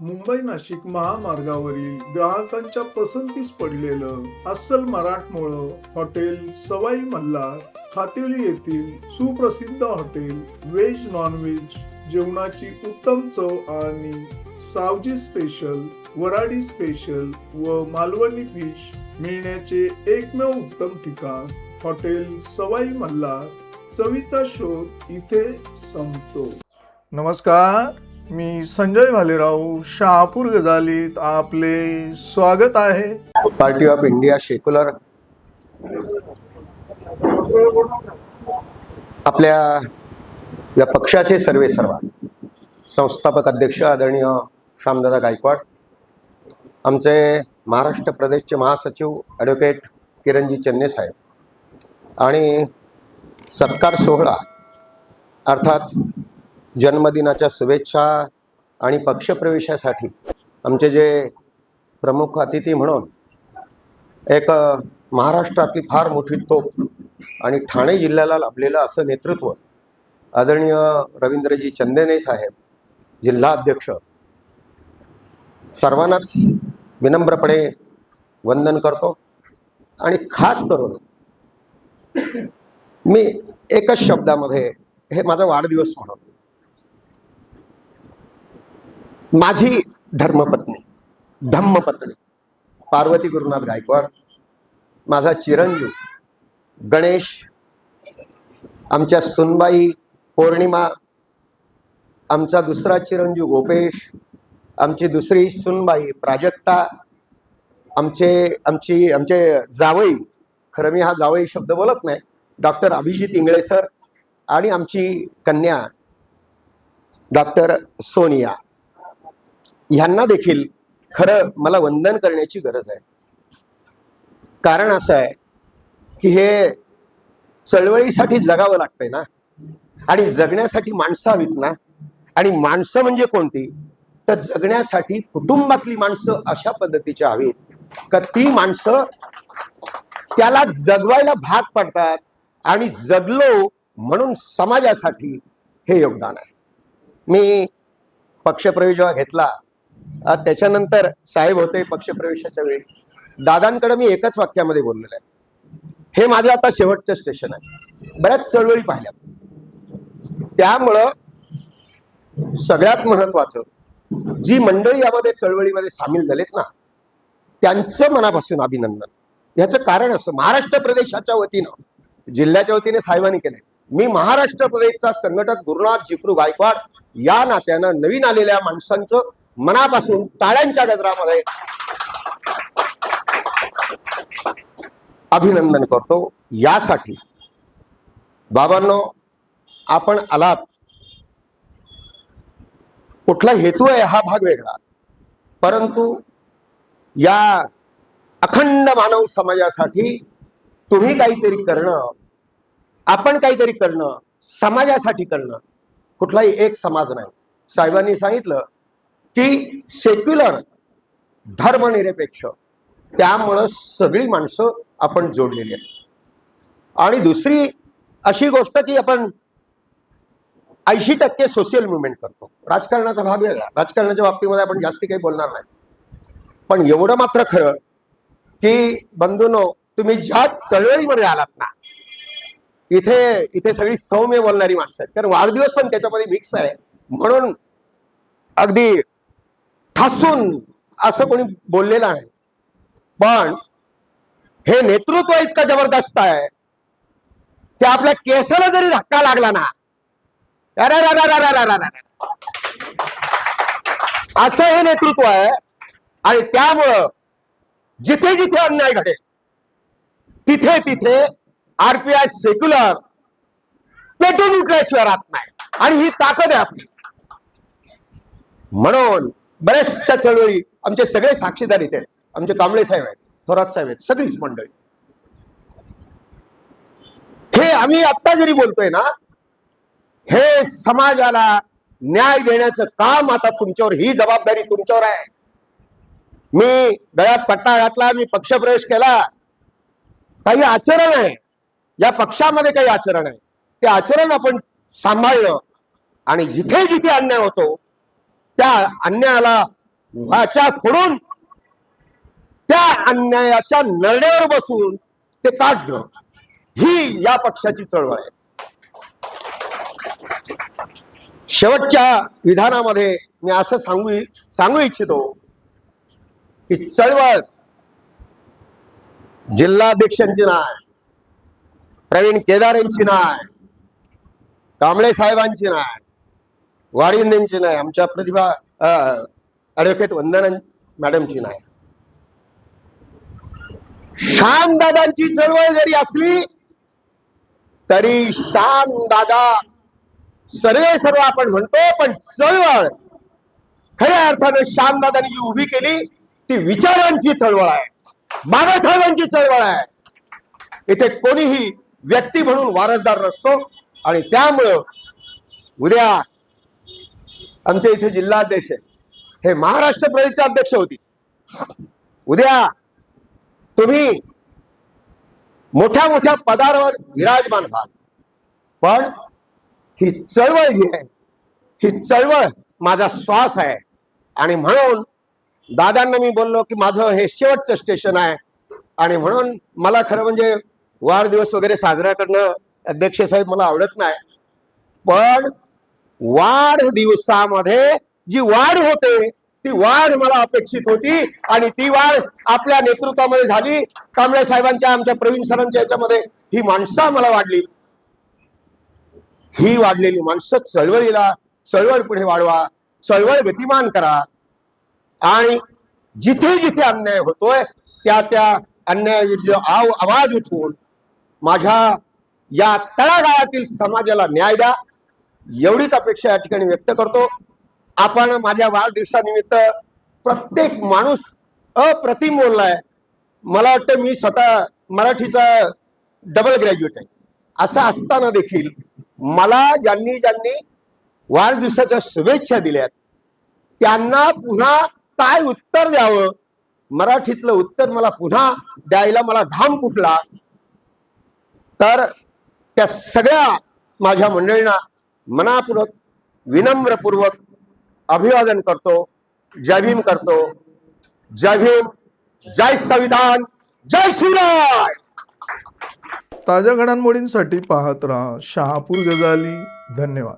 मुंबई नाशिक महामार्गावरील ग्राहकांच्या पसंतीस पडलेलं अस्सल मराठमोळं हॉटेल सवाई मल्हार खातेली येथील सुप्रसिद्ध हॉटेल व्हेज नॉन व्हेज जेवणाची उत्तम चव आणि सावजी स्पेशल, वराडी स्पेशल व मालवणी फिश मिळण्याचे एकमेव उत्तम ठिकाण हॉटेल सवाई मल्हार. चवीचा शोध इथे संपतो. नमस्कार, मी संजय भालेराव शहापूर गजालीत आपले स्वागत आहे. पार्टी ऑफ इंडिया सेक्युलर आपल्या या पक्षाचे सर्वेसर्वा संस्थापक अध्यक्ष आदरणीय श्यामदादा गायकवाड, आमचे महाराष्ट्र प्रदेशचे महासचिव ॲडव्होकेट किरणजी चन्ने साहेब आणि सत्कार सोहळा अर्थात जन्मदिनाच्या शुभेच्छा आणि पक्षप्रवेशासाठी आमचे जे प्रमुख अतिथी म्हणून एक महाराष्ट्रातली फार मोठी तोफ आणि ठाणे जिल्ह्याला लाभलेलं असं नेतृत्व आदरणीय रवींद्रजी चंदेने साहेब जिल्हाध्यक्ष, सर्वांनाच विनम्रपणे वंदन करतो. आणि खास करून मी एकच शब्दामध्ये हे माझा वाढदिवस म्हणून माझी धम्मपत्नी पार्वती गुरुनाथ गायकवाड, माझा चिरंजीव गणेश, आमच्या सुनबाई पौर्णिमा, आमचा दुसरा चिरंजीव गोपेश, आमची दुसरी सुनबाई प्राजक्ता, आमचे जावई, खरं मी हा जावई शब्द बोलत नाही, डॉक्टर अभिजित इंगळे सर, आणि आमची कन्या डॉक्टर सोनिया, ह्यांना देखील खरं मला वंदन करण्याची गरज आहे. कारण असं आहे की हे चळवळीसाठी जगावं लागतंय ना, आणि जगण्यासाठी माणसं हवीत ना. आणि माणसं म्हणजे कोणती, तर जगण्यासाठी कुटुंबातली माणसं अशा पद्धतीची हवीत का ती माणसं त्याला जगवायला भाग पडतात आणि जगलो म्हणून समाजासाठी हे योगदान आहे. मी पक्षप्रवेश जेव्हा घेतला त्याच्यानंतर साहेब होते पक्षप्रवेशाच्या वेळी, दादांकडे मी एकच वाक्यामध्ये बोललेलं आहे, हे माझं आता शेवटचं स्टेशन आहे. बऱ्याच चळवळी पाहिल्यात, त्यामुळं सगळ्यात महत्वाचं जी मंडळी यामध्ये चळवळीमध्ये सामील झालेत ना, त्यांचं मनापासून अभिनंदन. याचं कारण असं, महाराष्ट्र प्रदेशाच्या वतीनं, जिल्ह्याच्या वतीने साहेबांनी केलंय. मी महाराष्ट्र प्रदेशचा संघटक गुरुनाथ जिक्रू गायकवाड या नात्यानं नवीन आलेल्या माणसांचं मनापासून टाळ्यांच्या गजरामध्ये अभिनंदन करतो. यासाठी बाबांनो, आपण आलात, कुठला हेतू आहे हा भाग वेगळा, परंतु या अखंड मानव समाजासाठी तुम्ही काहीतरी करणं, आपण काहीतरी करणं, समाजासाठी करणं, कुठलाही एक समाज नाही. साहेबांनी सांगितलं की सेक्युलर, धर्मनिरपेक्ष, त्यामुळं सगळी माणसं आपण जोडलेली आहेत. आणि दुसरी अशी गोष्ट की आपण 80% सोशल मुवमेंट करतो. राजकारणाचा भाग वेगळा, राजकारणाच्या बाबतीमध्ये आपण जास्ती काही बोलणार नाही, पण एवढं मात्र खरं की बंधूंनो, तुम्ही ज्या चळवळीमध्ये आलात ना, इथे सगळी सौम्य बोलणारी माणसं आहेत. कारण वाढदिवस पण त्याच्यामध्ये मिक्स आहे, म्हणून अगदी ठासून असं कोणी बोललेलं आहे. पण हे नेतृत्व इतकं जबरदस्त आहे की आपल्या केसाला जरी धक्का लागला ना, असं हे नेतृत्व आहे. आणि त्यामुळं जिथे जिथे अन्याय घडेल तिथे तिथे आरपीआय सेक्युलर पेटून उठल्याशिवाय राहत नाही, आणि ही ताकद आहे आपली. म्हणून बऱ्याचशा चळवळी आमचे सगळे साक्षीदार इथे, आमचे कांबळे साहेब आहेत, थोरात साहेब आहेत, सगळीच मंडळी. हे आम्ही आत्ता जरी बोलतोय ना, हे समाजाला न्याय देण्याचं काम आता तुमच्यावर, ही जबाबदारी तुमच्यावर आहे. मी गळ्यात पट्टा घातला, मी पक्षप्रवेश केला, काही आचरण आहे या पक्षामध्ये, काही आचरण आहे, ते आचरण आपण सांभाळलं. आणि जिथे जिथे अन्याय होतो त्या अन्यायाला वाचा फोडून त्या अन्यायाच्या नरड्यावर बसून ते काढणं ही या पक्षाची चळवळ आहे. शेवटच्या विधानामध्ये मी असं सांगू इच्छितो की चळवळ जिल्हाध्यक्षांची नाही, प्रवीण केदार यांची नाही, कांबळे साहेबांची नाही, वाडींदेंची नाही, आमच्या प्रतिभा ऍडव्होकेट वंदना मॅडमची नाही. शान दादांची चळवळ जरी असली तरी शान दादा सर्व आपण म्हणतो, पण चळवळ खऱ्या अर्थानं शान दादांनी जी उभी केली ती विचारांची चळवळ आहे, बाबासाहेबांची चळवळ आहे. इथे कोणीही व्यक्ती म्हणून वारसदार नसतो. आणि त्यामुळं उद्या आमच्या इथे जिल्हाध्यक्ष हे महाराष्ट्र प्रदेशचे अध्यक्ष होती. उद्या तुम्ही मोठ्या मोठ्या पदावर विराजमान व्हाल, पण ही चळवळ जी आहे ही चळवळ माझा श्वास आहे. आणि म्हणून दादांना मी बोललो की माझं हे शेवटचं स्टेशन आहे. आणि म्हणून मला खरं म्हणजे वाढदिवस वगैरे साजरा करणं अध्यक्ष साहेब मला आवडत नाही, पण वाढदिवसामध्ये जी वाढ होते ती वाढ मला अपेक्षित होती. आणि ती वाढ आपल्या नेतृत्वामध्ये झाली. कांबळे साहेबांच्या, आमच्या प्रवीण सरांच्या याच्यामध्ये ही माणसं मला वाढली. ही वाढलेली माणसं चळवळ पुढे वाढवा, चळवळ गतिमान करा. आणि जिथे जिथे अन्याय होतोय त्या त्या अन्यायाविरुद्ध आवाज उठवून माझ्या या तळागाळातील समाजाला न्याय द्या, एवढीच अपेक्षा या ठिकाणी व्यक्त करतो. आपण माझ्या वाढदिवसानिमित्त प्रत्येक माणूस अप्रतिम बोललाय. मला वाटतं मी स्वतः मराठीचा डबल ग्रॅज्युएट आहे. असं असताना देखील मला ज्यांनी वाढदिवसाच्या शुभेच्छा दिल्यात त्यांना पुन्हा काय उत्तर द्यावं, मराठीतलं उत्तर मला पुन्हा द्यायला मला घाम कुठला. तर त्या सगळ्या माझ्या मंडळींना मनापूर्वक विनम्रपूर्वक अभिवादन करतो. जय भीम करतो. जय भीम, जय संविधान, जय शिवराय. ताज्या घडामोडींसाठी पाहत राहा शहापूर गजाली. धन्यवाद.